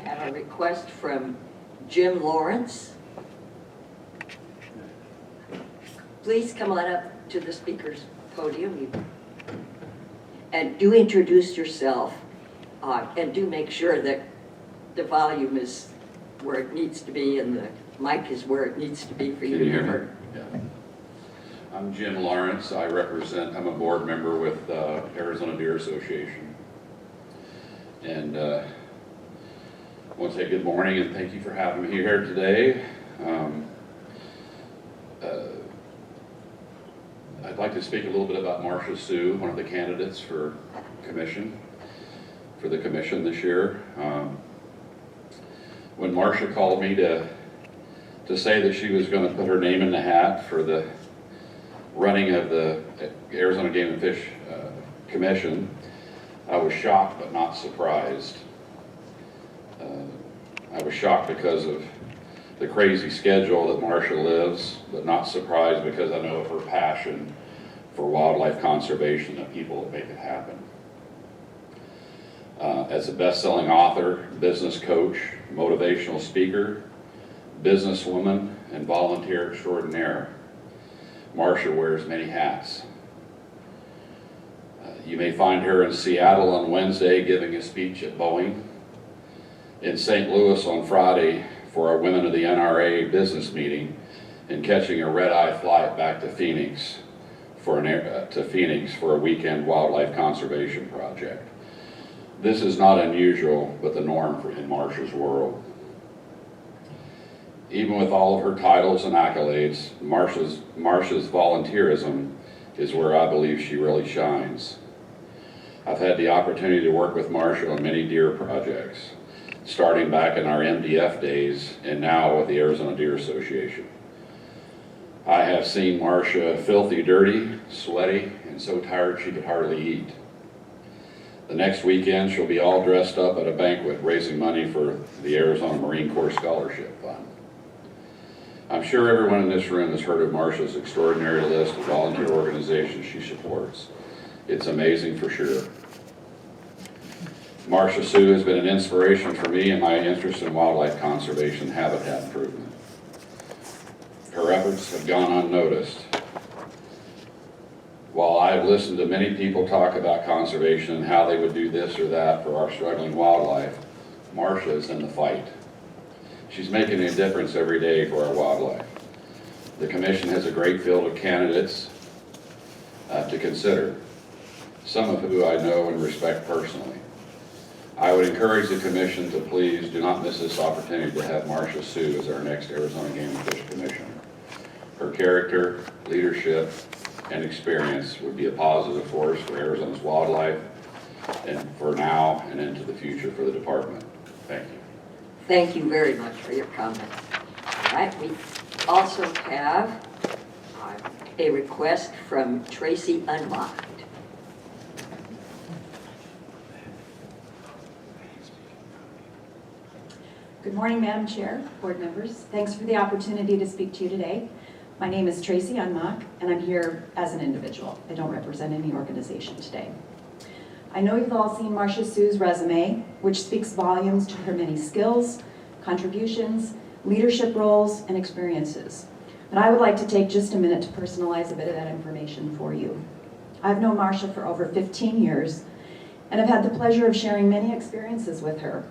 have a request from Jim Lawrence. Please come on up to the speaker's podium and do introduce yourself, and do make sure that the volume is where it needs to be and the mic is where it needs to be for you to be heard. Yeah. I'm Jim Lawrence. I'm a board member with Arizona Deer Association. And I want to say good morning and thank you for having me here today. I'd like to speak a little bit about Marcia Sue, one of the candidates for the commission this year. When Marcia called me to say that she was going to put her name in the hat for the running of the Arizona Game and Fish Commission, I was shocked but not surprised. I was shocked because of the crazy schedule that Marcia lives, but not surprised because I know of her passion for wildlife conservation and people that make it happen. As a best-selling author, business coach, motivational speaker, businesswoman, and volunteer extraordinaire, Marcia wears many hats. You may find her in Seattle on Wednesday giving a speech at Boeing, in St. Louis on Friday for our Women of the NRA business meeting, and catching a red-eye flight back to Phoenix for a weekend wildlife conservation project. This is not unusual, but the norm in Marcia's world. Even with all of her titles and accolades, Marcia's volunteerism is where I believe she really shines. I've had the opportunity to work with Marcia on many deer projects, starting back in our MDF days and now with the Arizona Deer Association. I have seen Marcia filthy dirty, sweaty, and so tired she could hardly eat. The next weekend she'll be all dressed up at a banquet raising money for the Arizona Marine Corps Scholarship Fund. I'm sure everyone in this room has heard of Marcia's extraordinary list of volunteer organizations she supports. It's amazing for sure. Marcia Sue has been an inspiration for me in my interest in wildlife conservation and habitat improvement. Her efforts have gone unnoticed. While I've listened to many people talk about conservation and how they would do this or that for our struggling wildlife, Marcia is in the fight. She's making a difference every day for our wildlife. The commission has a great field of candidates to consider, some of who I know and respect personally. I would encourage the commission to please do not miss this opportunity to have Marcia Sue as our next Arizona Game and Fish Commissioner. Her character, leadership, and experience would be a positive force for Arizona's wildlife and for now and into the future for the department. Thank you. Thank you very much for your comment. All right, we also have a request from Tracy Unmock. Good morning, Madam Chair, board members. Thanks for the opportunity to speak to you today. My name is Tracy Unmock, and I'm here as an individual. I don't represent any organization today. I know you've all seen Marcia Sue's resume, which speaks volumes to her many skills, contributions, leadership roles, and experiences. But I would like to take just a minute to personalize a bit of that information for you. I've known Marcia for over 15 years, and I've had the pleasure of sharing many experiences with her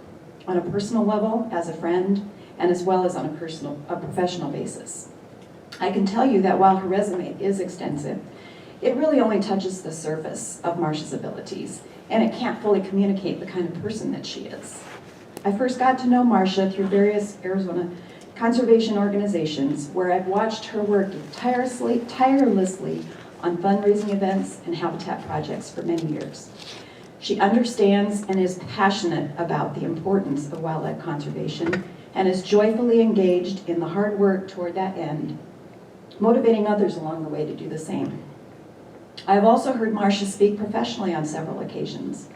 on a personal level, as a friend, and as well as on a professional basis. I can tell you that while her resume is extensive, it really only touches the surface of Marcia's abilities, and it can't fully communicate the kind of person that she is. I first got to know Marcia through various Arizona conservation organizations where I've watched her work tirelessly on fundraising events and habitat projects for many years. She understands and is passionate about the importance of wildlife conservation and is joyfully engaged in the hard work toward that end, motivating others along the way to do the same. I have also heard Marcia speak professionally on several occasions.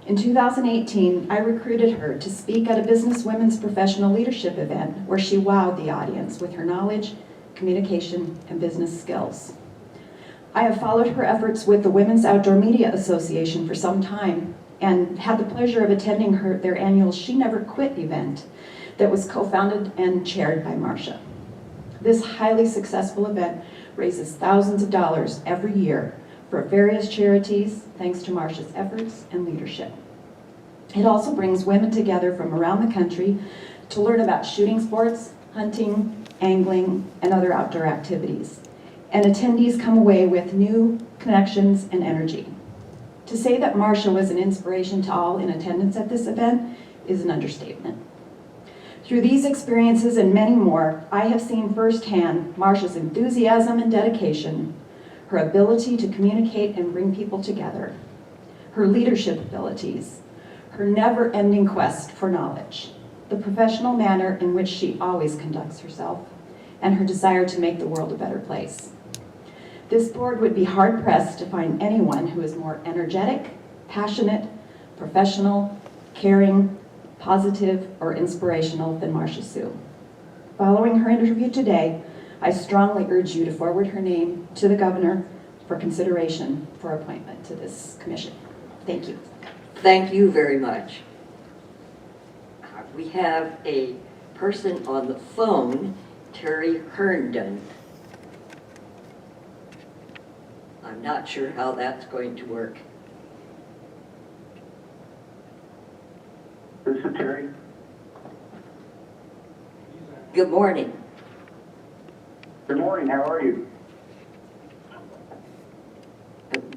In 2018, I recruited her to speak at a Business Women's Professional Leadership event where she wowed the audience with her knowledge, communication, and business skills. I have followed her efforts with the Women's Outdoor Media Association for some time and had the pleasure of attending their annual She Never Quit event that was co-founded and chaired by Marcia. This highly successful event raises thousands of dollars every year for various charities, thanks to Marcia's efforts and leadership. It also brings women together from around the country to learn about shooting sports, hunting, angling, and other outdoor activities. And attendees come away with new connections and energy. To say that Marcia was an inspiration to all in attendance at this event is an understatement. Through these experiences and many more, I have seen firsthand Marcia's enthusiasm and dedication, her ability to communicate and bring people together, her leadership abilities, her never-ending quest for knowledge, the professional manner in which she always conducts herself, and her desire to make the world a better place. This board would be hard-pressed to find anyone who is more energetic, passionate, professional, caring, positive, or inspirational than Marcia Sue. Following her interview today, I strongly urge you to forward her name to the governor for consideration for appointment to this commission. Thank you. Thank you very much. We have a person on the phone, Terry Herndon. I'm not sure how that's going to work. This is Terry. Good morning. Good morning, how are you?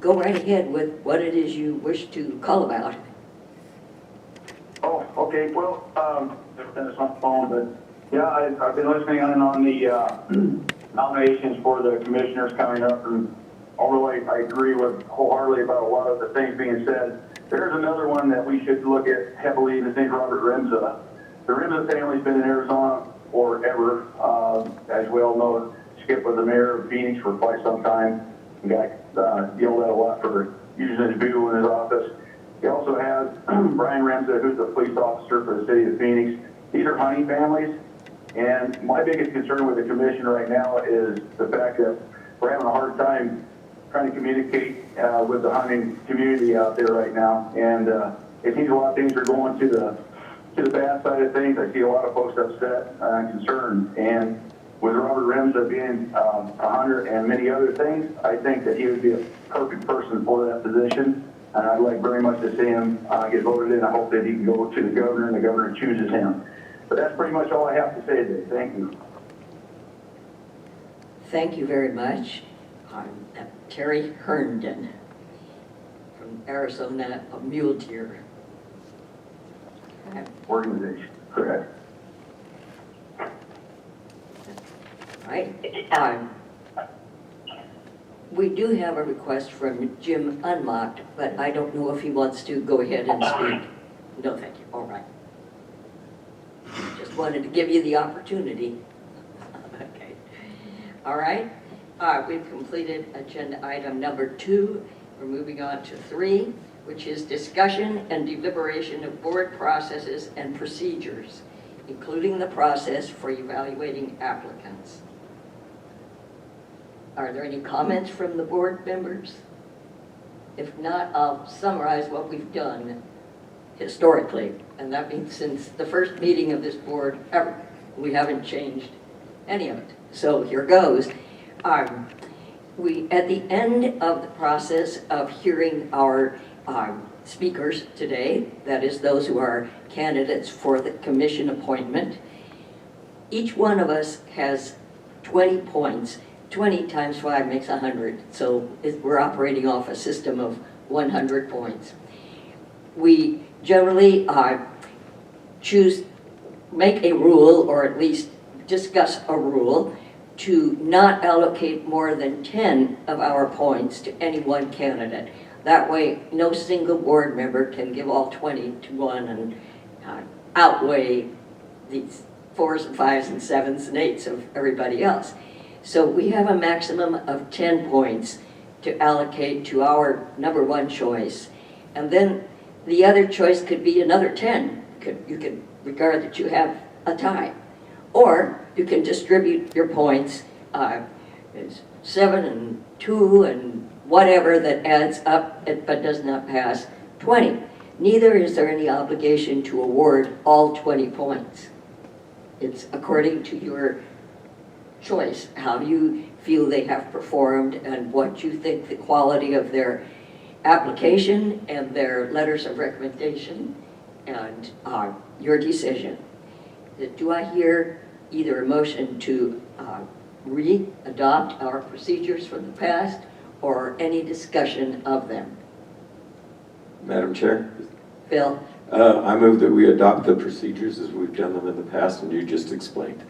Go right ahead with what it is you wish to call about. Oh, okay, well, it's on the phone, but yeah, I've been listening in on the nominations for the commissioners coming up, and overall, I agree with wholeheartedly about a lot of the things being said. There's another one that we should look at heavily, and I think Robert Remza. The Remza family's been in Arizona forever. As we all know, Skip was the mayor of Phoenix for quite some time. He got yelled at a lot for using his vehicle in his office. He also has Brian Remza, who's the police officer for the city of Phoenix. These are hunting families, and my biggest concern with the commission right now is the fact that we're having a hard time trying to communicate with the hunting community out there right now. And it seems a lot of things are going to the bad side of things. I see a lot of folks upset and concerned. And with Robert Remza being a hunter and many other things, I think that he would be a perfect person for that position. And I'd like very much to see him get voted in. I hope that he can go to the governor and the governor chooses him. But that's pretty much all I have to say today. Thank you. Thank you very much. I'm Terry Herndon from Arizona, a mule deer. Organization, correct. Right. We do have a request from Jim Unmock, but I don't know if he wants to go ahead and speak. No, thank you. All right. Just wanted to give you the opportunity. Okay. All right. We've completed agenda item number 2. We're moving on to 3, which is discussion and deliberation of board processes and procedures, including the process for evaluating applicants. Are there any comments from the board members? If not, I'll summarize what we've done historically, and that means since the first meeting of this board ever. We haven't changed any of it. So here goes. We, at the end of the process of hearing our speakers today, that is those who are candidates for the commission appointment, each one of us has 20 points. 20 times 5 makes 100, so we're operating off a system of 100 points. We generally make a rule, or at least discuss a rule, to not allocate more than 10 of our points to any one candidate. That way, no single board member can give all 20 to one and outweigh these 4s and 5s and 7s and 8s of everybody else. So we have a maximum of 10 points to allocate to our number 1 choice. And then the other choice could be another 10. You could regard that you have a tie. Or you can distribute your points, 7 and 2 and whatever that adds up but does not pass 20. Neither is there any obligation to award all 20 points. It's according to your choice, how you feel they have performed and what you think the quality of their application and their letters of recommendation and your decision. Do I hear either a motion to re-adopt our procedures from the past or any discussion of them? Madam Chair, Phil? I move that we adopt the procedures as we've done them in the past and you just explained.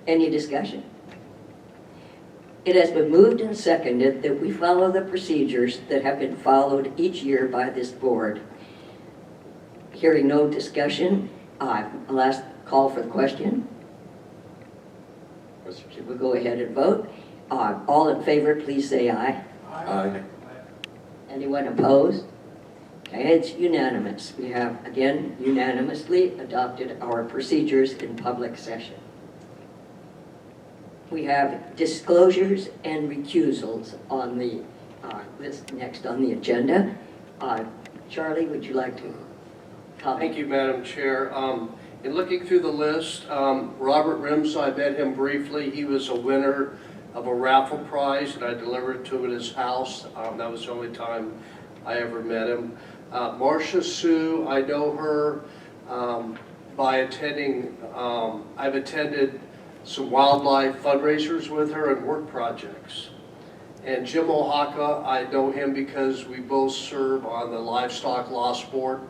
Any discussion? It has been moved and seconded that we follow the procedures that have been followed each year by this board. Hearing no discussion, I'll ask call for the question. Should we go ahead and vote? All in favor, please say aye. Aye. Anyone opposed? Okay, it's unanimous. We have, again, unanimously adopted our procedures in public session. We have disclosures and recusals on the list next on the agenda. Charlie, would you like to comment? Thank you, Madam Chair. In looking through the list, Robert Rims, I met him briefly. He was a winner of a raffle prize, and I delivered it to him at his house. That was the only time I ever met him. Marcia Sue, I know her by attending, I've attended some wildlife fundraisers with her and work projects. And Jim Ohaka, I know him because we both serve on the Livestock Loss Board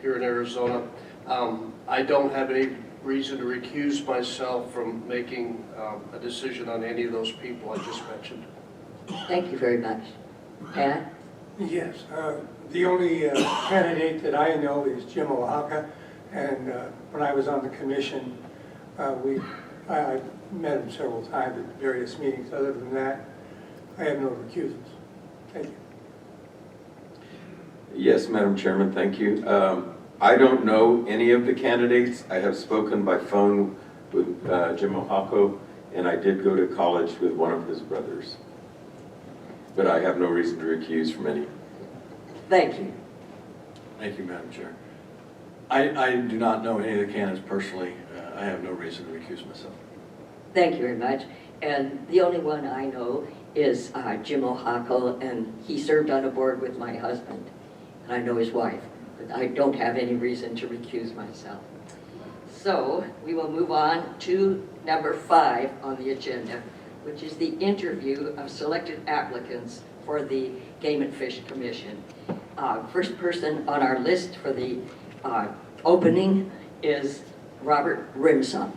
here in Arizona. I don't have any reason to recuse myself from making a decision on any of those people I just mentioned. Thank you very much. Pat? Yes, the only candidate that I know is Jim Ohaka, and when I was on the commission, I met him several times at various meetings. Other than that, I have no recusals. Thank you. Yes, Madam Chairman, thank you. I don't know any of the candidates. I have spoken by phone with Jim Ohako, and I did go to college with one of his brothers. But I have no reason to recuse from any. Thank you. Thank you, Madam Chair. I do not know any of the candidates personally. I have no reason to recuse myself. Thank you very much. And the only one I know is Jim Ohako, and he served on a board with my husband. And I know his wife, but I don't have any reason to recuse myself. So we will move on to number 5 on the agenda, which is the interview of selected applicants for the Game and Fish Commission. First person on our list for the opening is Robert Rimson.